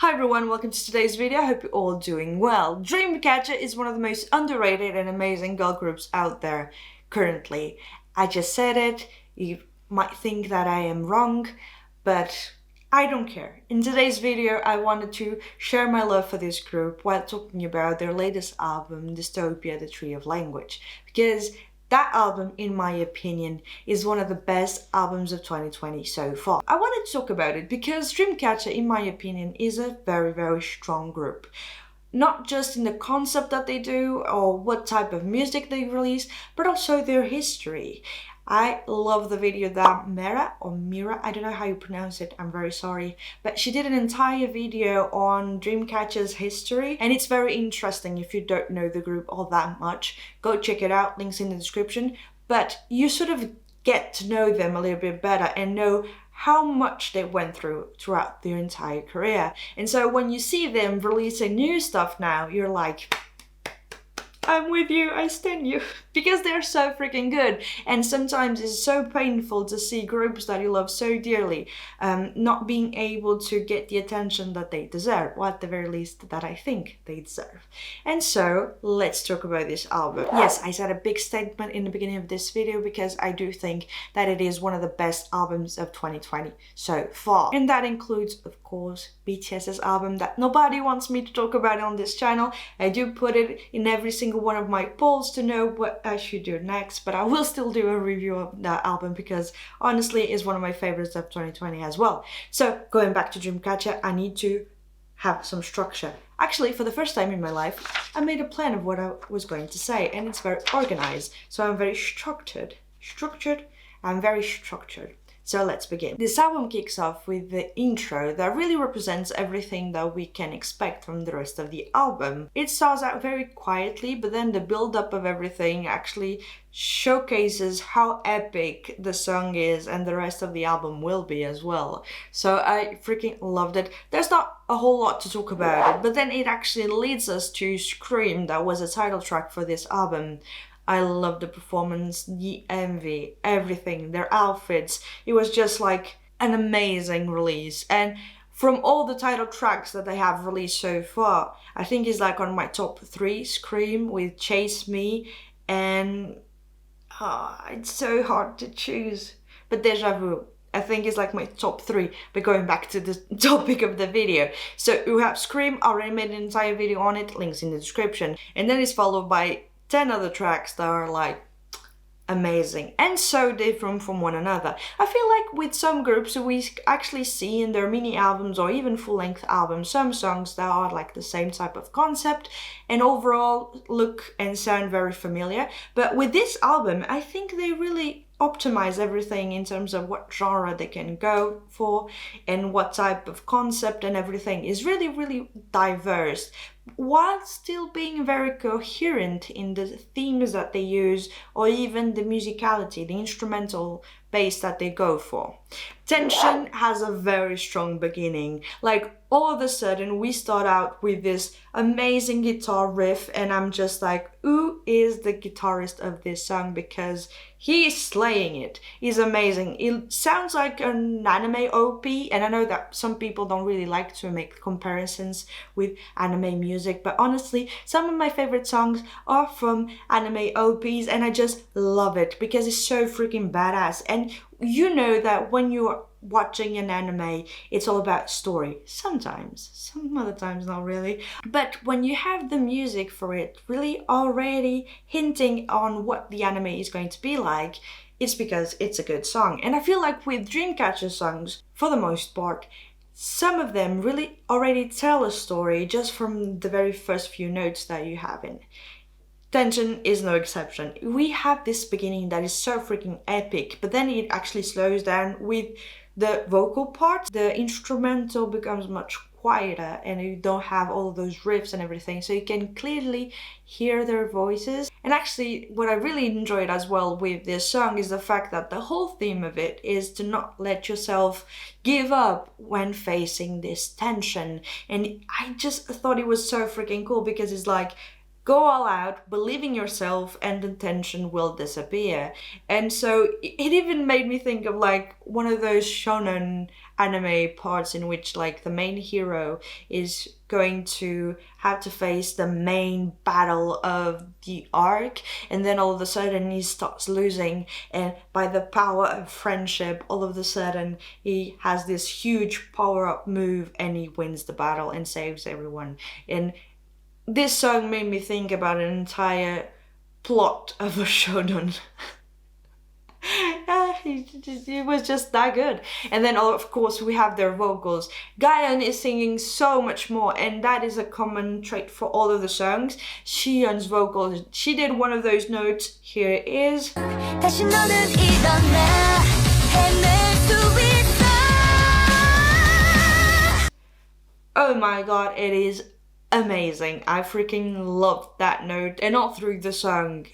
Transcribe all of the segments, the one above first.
Hi everyone, welcome to today's video. I hope you're all doing well. Dreamcatcher is one of the most underrated and amazing girl groups out there currently. I just said it, you might think that I am wrong, but I don't care. In today's video, I wanted to share my love for this group while talking about their latest album, Dystopia, The Tree of Language, because that album, in my opinion, is one of the best albums of 2020 so far. I wanted to talk about it because Dreamcatcher, in my opinion, is a very, very strong group. Not just in the concept that they do or what type of music they release, but also their history. I love the video that Mira, I don't know how you pronounce it, I'm very sorry, but she did an entire video on Dreamcatcher's history, and it's very interesting. If you don't know the group all that much, go check it out, links in the description, but you sort of get to know them a little bit better and know how much they went through throughout their entire career. And so when you see them releasing new stuff now, you're like, I'm with you, I stand you. Because they're so freaking good. And sometimes it's so painful to see groups that you love so dearly not being able to get the attention that they deserve, or at the very least that I think they deserve. And so let's talk about this album. Yes, I said a big statement in the beginning of this video because I do think that it is one of the best albums of 2020 so far. And that includes, of course, BTS's album that nobody wants me to talk about on this channel. I do put it in every single one of my polls to know what I should do next, but I will still do a review of that album because honestly it's one of my favorites of 2020 as well. So going back to Dreamcatcher, I need to have some structure. Actually, for the first time in my life, I made a plan of what I was going to say, and it's very organized. So I'm very structured. I'm very structured. So let's begin. This album kicks off with the intro that really represents everything that we can expect from the rest of the album. It starts out very quietly, but then the build-up of everything actually showcases how epic the song is and the rest of the album will be as well. So I freaking loved it. There's not a whole lot to talk about it, but then it actually leads us to Scream, that was a title track for this album. I love the performance, the MV, everything, their outfits. It was just like an amazing release. And from all the title tracks that they have released so far, I think it's like on my top 3, Scream with Chase Me, and it's so hard to choose. But Deja Vu, I think it's like my top 3, but going back to the topic of the video. So we have Scream, I already made an entire video on it, links in the description. And then it's followed by 10 other tracks that are like amazing and so different from one another. I feel like with some groups we actually see in their mini albums or even full-length albums some songs that are like the same type of concept and overall look and sound very familiar. But with this album, I think they really optimize everything in terms of what genre they can go for and what type of concept, and everything is really, really diverse, while still being very coherent in the themes that they use or even the musicality, the instrumental bass that they go for. Tension has a very strong beginning. Like all of a sudden we start out with this amazing guitar riff and I'm just like, who is the guitarist of this song? Because he is slaying it. He's amazing. It sounds like an anime OP, and I know that some people don't really like to make comparisons with anime music, but honestly, some of my favorite songs are from anime OPs and I just love it because it's so freaking badass. And you know that when you're watching an anime, it's all about story. Sometimes, some other times not really. But when you have the music for it really already hinting on what the anime is going to be like, it's because it's a good song. And I feel like with Dreamcatcher songs, for the most part, some of them really already tell a story just from the very first few notes that you have in. Tension is no exception. We have this beginning that is so freaking epic, but then it actually slows down with the vocal part. The instrumental becomes much quieter and you don't have all of those riffs and everything, so you can clearly hear their voices. And actually what I really enjoyed as well with this song is the fact that the whole theme of it is to not let yourself give up when facing this tension. And I just thought it was so freaking cool because it's like, go all out, believe in yourself, and the tension will disappear. And so it even made me think of like one of those shonen anime parts in which like the main hero is going to have to face the main battle of the arc, and then all of a sudden he starts losing, and by the power of friendship all of a sudden he has this huge power-up move and he wins the battle and saves everyone. And this song made me think about an entire plot of a shonen. It was just that good. And then of course we have their vocals. Gayeon is singing so much more, and that is a common trait for all of the songs. Siyeon's vocals, she did one of those notes. Here it is. Oh my god, it is amazing. I freaking loved that note, and all through the song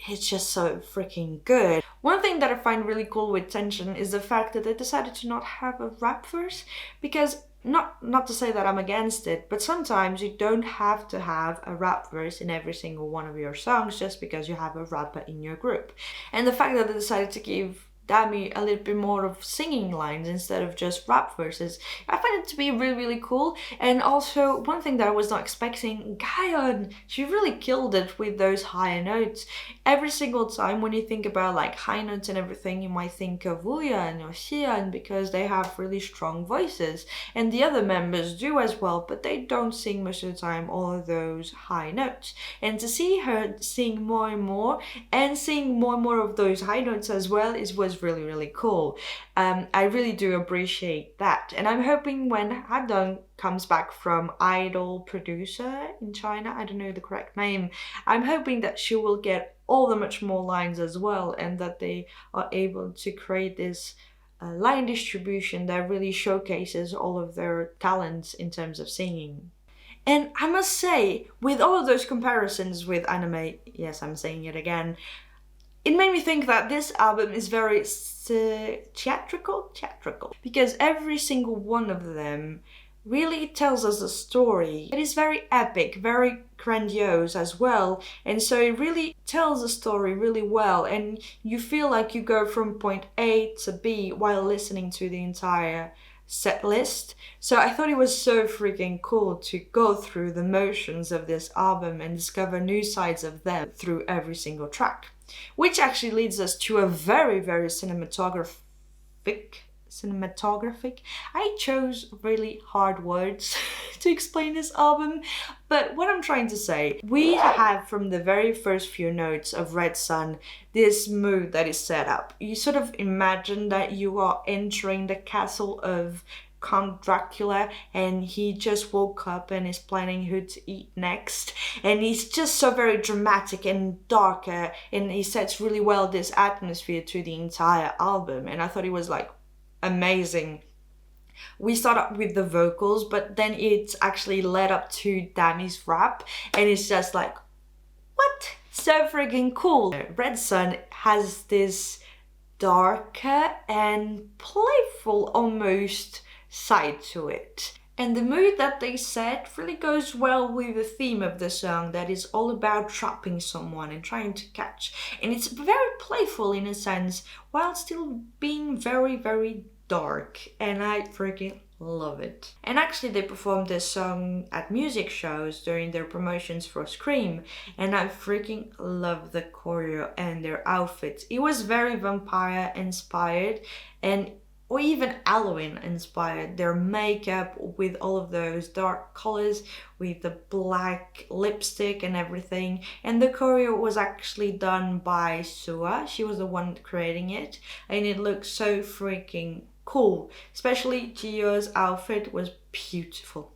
it's just so freaking good. One thing that I find really cool with Tension is the fact that they decided to not have a rap verse, because not to say that I'm against it, but sometimes you don't have to have a rap verse in every single one of your songs just because you have a rapper in your group. And the fact that they decided to give Dami a little bit more of singing lines instead of just rap verses, I find it to be really, really cool. And also, one thing that I was not expecting, Gayeon, she really killed it with those higher notes. Every single time when you think about like high notes and everything, you might think of Wooyeon or Siyeon because they have really strong voices, and the other members do as well, but they don't sing most of the time all of those high notes. And to see her sing more and more, and sing more and more of those high notes as well, was really, really cool. I really do appreciate that, and I'm hoping when Hadong comes back from Idol producer in China, I don't know the correct name, I'm hoping that she will get all the much more lines as well, and that they are able to create this line distribution that really showcases all of their talents in terms of singing. And I must say, with all of those comparisons with anime, yes, I'm saying it again, it made me think that this album is very theatrical, because every single one of them really tells us a story. It is very epic, very grandiose as well, and so it really tells a story really well, and you feel like you go from point A to B while listening to the entire set list. So I thought it was so freaking cool to go through the motions of this album and discover new sides of them through every single track. Which actually leads us to a very, very cinematographic. I chose really hard words to explain this album, but what I'm trying to say, we have from the very first few notes of Red Sun this mood that is set up. You sort of imagine that you are entering the castle of Count Dracula, and he just woke up and is planning who to eat next, and he's just so very dramatic and darker, and he sets really well this atmosphere to the entire album, and I thought it was like amazing. We start up with the vocals, but then it's actually led up to Dami's rap, and it's just like, what? So freaking cool. Red Sun has this darker and playful almost side to it, and the mood that they set really goes well with the theme of the song, that is all about trapping someone and trying to catch, and it's very playful in a sense while still being very, very dark, and I freaking love it. And actually they performed this song at music shows during their promotions for Scream, and I freaking love the choreo and their outfits. It was very vampire inspired, and or even Halloween inspired. Their makeup with all of those dark colors, with the black lipstick and everything. And the choreo was actually done by Sua. She was the one creating it, and it looks so freaking cool. Especially Jio's outfit was beautiful.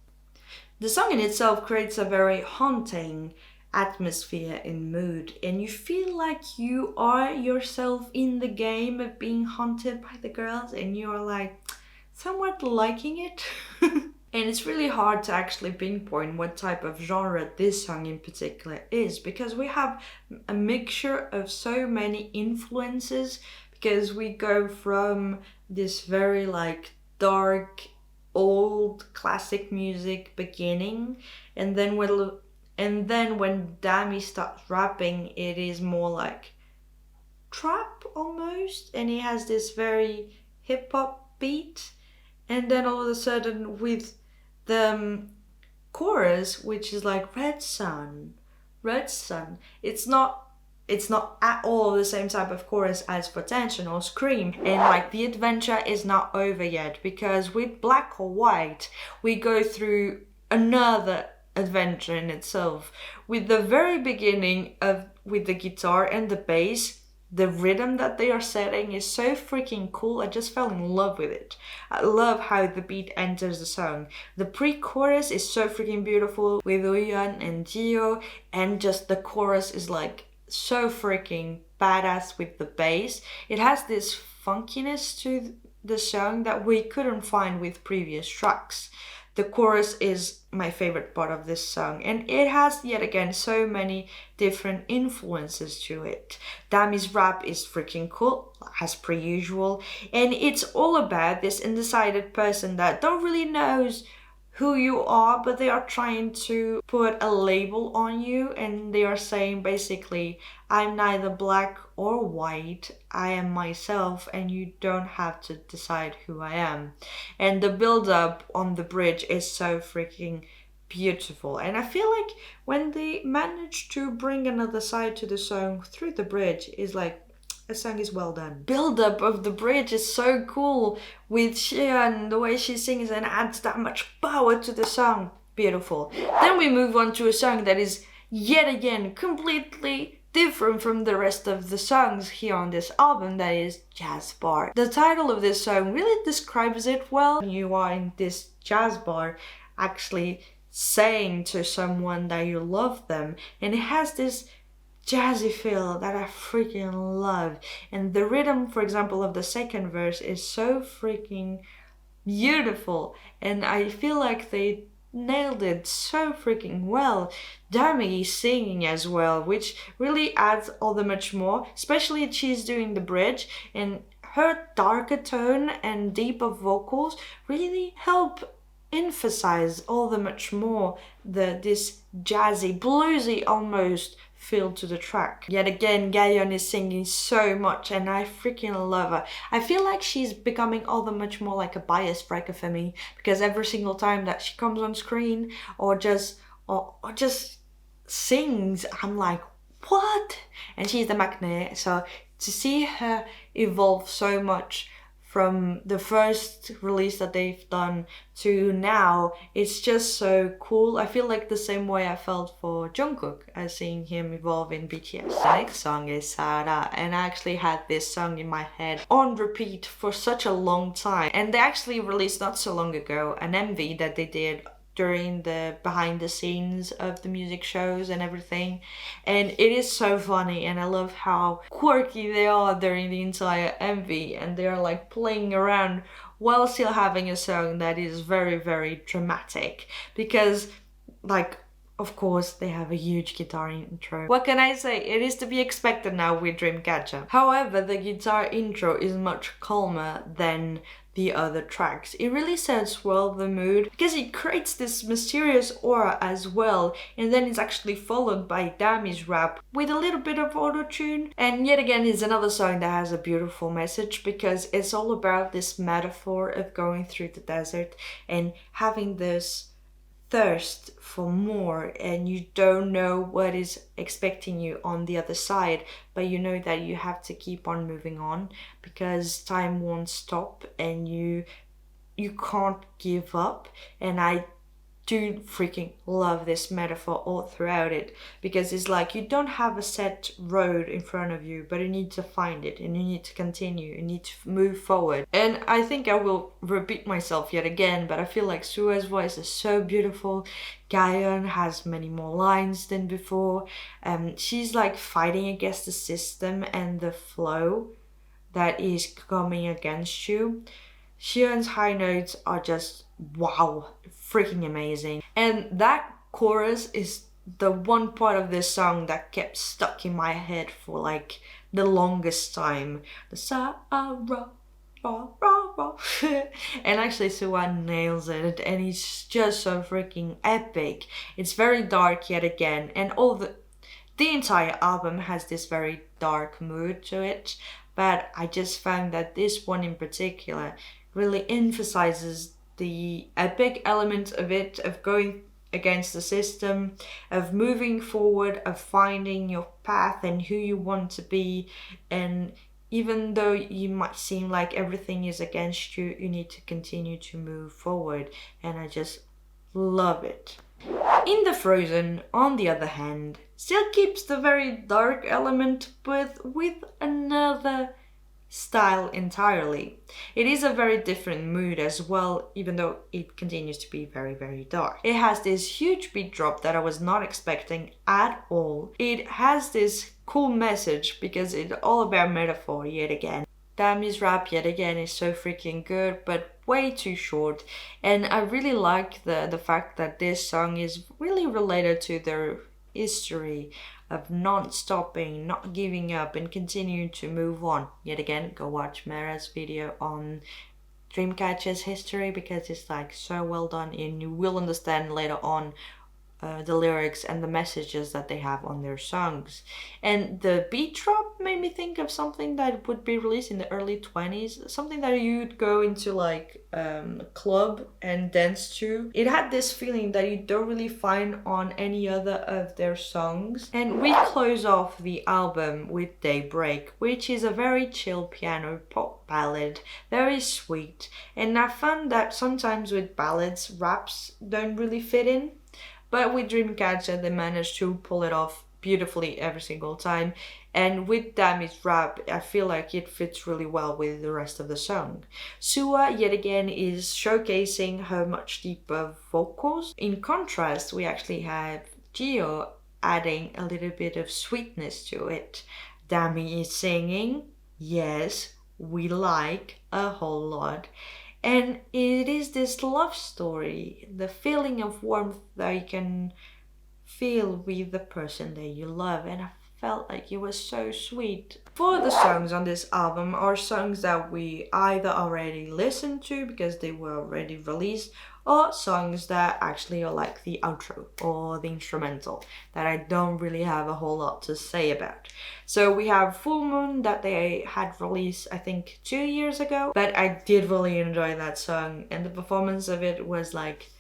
The song in itself creates a very haunting atmosphere and mood, and you feel like you are yourself in the game of being haunted by the girls, and you are like somewhat liking it. And it's really hard to actually pinpoint what type of genre this song in particular is, because we have a mixture of so many influences, because we go from this very like dark old classic music beginning, and then we'll And then when Dami starts rapping, it is more like trap almost, and he has this very hip hop beat. And then all of a sudden with the chorus, which is like red sun, it's not at all the same type of chorus as Potential or Scream. And like the adventure is not over yet, because with Black or White we go through another adventure in itself. With the very beginning of with the guitar and the bass, the rhythm that they are setting is so freaking cool. I just fell in love with it. I love how the beat enters the song. The pre-chorus is so freaking beautiful with Uyeon and Jio, and just the chorus is like so freaking badass with the bass. It has this funkiness to the song that we couldn't find with previous tracks. The chorus is my favorite part of this song, and it has yet again so many different influences to it. Dami's rap is freaking cool, as per usual, and it's all about this undecided person that don't really knows who you are, but they are trying to put a label on you, and they are saying basically, I'm neither black or white, I am myself, and you don't have to decide who I am. And the build up on the bridge is so freaking beautiful, and I feel like when they manage to bring another side to the song through the bridge, is like, a song is well done. Build up of the bridge is so cool with Xian, the way she sings, and adds that much power to the song. Beautiful. Then we move on to a song that is yet again completely different from the rest of the songs here on this album, that is Jazz Bar. The title of this song really describes it well. You are in this jazz bar actually saying to someone that you love them, and it has this jazzy feel that I freaking love. And the rhythm, for example, of the second verse is so freaking beautiful, and I feel like they nailed it so freaking well. Dami is singing as well, which really adds all the much more, especially she's doing the bridge, and her darker tone and deeper vocals really help emphasize all the much more this jazzy, bluesy almost feel to the track. Yet again, Gayeon is singing so much, and I freaking love her. I feel like she's becoming all the much more like a bias breaker for me, because every single time that she comes on screen or just sings, I'm like, what? And she's the magnet, so to see her evolve so much from the first release that they've done to now, it's just so cool. I feel like the same way I felt for Jungkook as seeing him evolve in BTS. The next song is Sara, and I actually had this song in my head on repeat for such a long time. And they actually released not so long ago an MV that they did during the behind the scenes of the music shows and everything, and it is so funny, and I love how quirky they are during the entire MV, and they are like playing around while still having a song that is very, very dramatic, because like, of course, they have a huge guitar intro. What can I say? It is to be expected now with Dreamcatcher. However, the guitar intro is much calmer than the other tracks. It really sets well the mood, because it creates this mysterious aura as well, and then it's actually followed by Dami's rap with a little bit of auto-tune. And yet again, it's another song that has a beautiful message, because it's all about this metaphor of going through the desert and having this thirst for more, and you don't know what is expecting you on the other side, but you know that you have to keep on moving on, because time won't stop, and you can't give up. And I do freaking love this metaphor all throughout it, because it's like you don't have a set road in front of you, but you need to find it, and you need to continue, you need to move forward. And I think I will repeat myself yet again, but I feel like Sua's voice is so beautiful. Gayeon has many more lines than before. She's like fighting against the system and the flow that is coming against you. Xian's high notes are just wow, freaking amazing. And that chorus is the one part of this song that kept stuck in my head for like the longest time. The Sahara, rah, rah, rah. And actually Suwa nails it, and it's just so freaking epic. It's very dark yet again, and all the entire album has this very dark mood to it, but I just found that this one in particular really emphasizes the epic element of it, of going against the system, of moving forward, of finding your path and who you want to be. And even though you might seem like everything is against you, you need to continue to move forward. And I just love it. In the Frozen, on the other hand, still keeps the very dark element, but with another style entirely. It is a very different mood as well, even though it continues to be very, very dark. It has this huge beat drop that I was not expecting at all. It has this cool message because it's all about metaphor yet again. Dami's rap yet again is so freaking good, but way too short. And I really like the fact that this song is really related to their history of non-stopping, not giving up, and continuing to move on. Yet again, go watch Mara's video on Dreamcatcher's history because it's like so well done, and you will understand later on the lyrics and the messages that they have on their songs. And the beat drop made me think of something that would be released in the early 20s, something that you'd go into like a club and dance to. It had this feeling that you don't really find on any other of their songs. And we close off the album with Daybreak, which is a very chill piano pop ballad, very sweet. And I found that sometimes with ballads, raps don't really fit in. But with Dreamcatcher, they managed to pull it off beautifully every single time. And with Dami's rap, I feel like it fits really well with the rest of the song. Suwa, yet again, is showcasing her much deeper vocals. In contrast, we actually have Gio adding a little bit of sweetness to it. Dami is singing, yes, we like a whole lot. And it is this love story, the feeling of warmth that you can feel with the person that you love. And I felt like it was so sweet. For the songs on this album are songs that we either already listened to because they were already released, or songs that actually are like the outro or the instrumental that I don't really have a whole lot to say about. So we have Full Moon that they had released I think 2 years ago, but I did really enjoy that song and the performance of it was like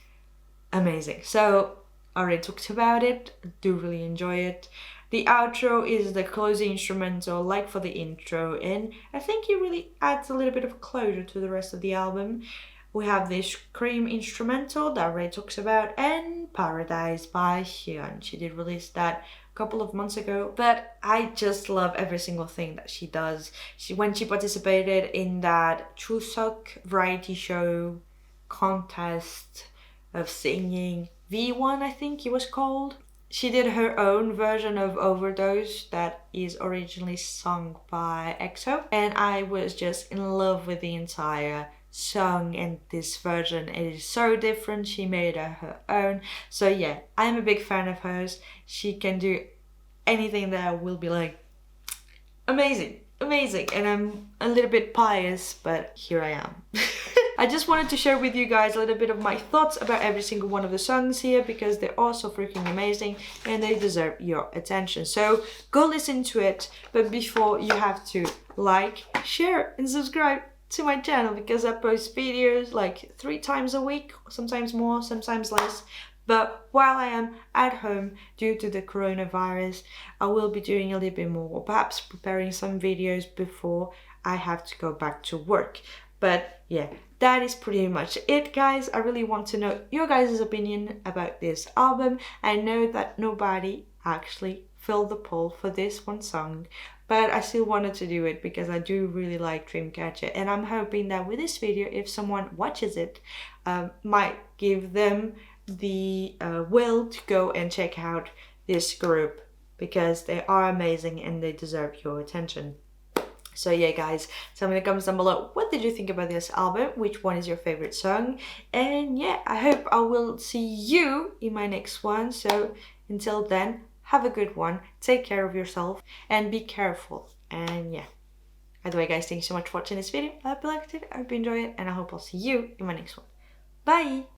amazing. So I already talked about it, I do really enjoy it. The outro is the closing instrumental like for the intro, and I think it really adds a little bit of closure to the rest of the album. We have this Scream instrumental that Ray talks about, and Paradise by Hyun. She did release that a couple of months ago, but I just love every single thing that she does. When she participated in that Chuseok variety show contest of singing, V1 I think it was called, she did her own version of Overdose that is originally sung by EXO, and I was just in love with the entire song and this version. It is so different, she made it her own. So yeah, I'm a big fan of hers. She can do anything that I will be like, amazing, amazing. And I'm a little bit pious, but here I am. I just wanted to share with you guys a little bit of my thoughts about every single one of the songs here because they're all so freaking amazing and they deserve your attention. So go listen to it, but before you have to like, share and subscribe to my channel because I post videos like 3 times a week, sometimes more, sometimes less. But while I am at home due to the coronavirus, I will be doing a little bit more, or perhaps preparing some videos before I have to go back to work. But yeah, that is pretty much it, guys. I really want to know your guys' opinion about this album. I know that nobody actually filled the poll for this one song, but I still wanted to do it because I do really like Dreamcatcher, and I'm hoping that with this video, if someone watches it, might give them the will to go and check out this group because they are amazing and they deserve your attention. So yeah, guys, tell me in the comments down below, what did you think about this album? Which one is your favorite song? And yeah, I hope I will see you in my next one. So until then, have a good one, take care of yourself and be careful. And yeah, Either way, guys, thank you so much for watching this video. I hope you liked it, I hope you enjoyed it, and I hope I'll see you in my next one. Bye!